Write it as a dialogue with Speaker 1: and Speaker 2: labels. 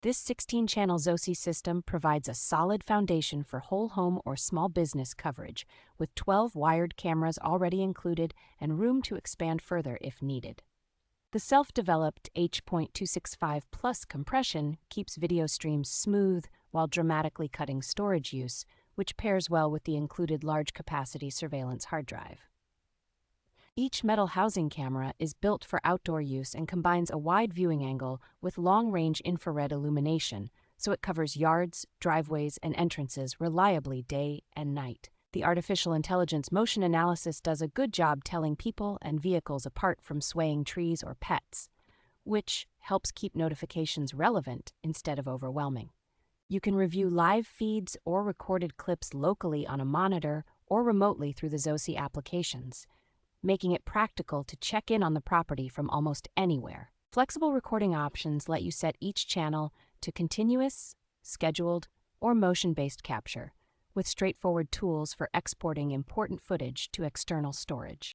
Speaker 1: This 16-channel ZOSI system provides a solid foundation for whole home or small business coverage, with 12 wired cameras already included and room to expand further if needed. The self-developed H.265 Plus compression keeps video streams smooth while dramatically cutting storage use, which pairs well with the included large-capacity surveillance hard drive. Each metal housing camera is built for outdoor use and combines a wide viewing angle with long-range infrared illumination, so it covers yards, driveways, and entrances reliably day and night. The artificial intelligence motion analysis does a good job telling people and vehicles apart from swaying trees or pets, which helps keep notifications relevant instead of overwhelming. You can review live feeds or recorded clips locally on a monitor or remotely through the ZOSI applications, making it practical to check in on the property from almost anywhere. Flexible recording options let you set each channel to continuous, scheduled, or motion-based capture, with straightforward tools for exporting important footage to external storage.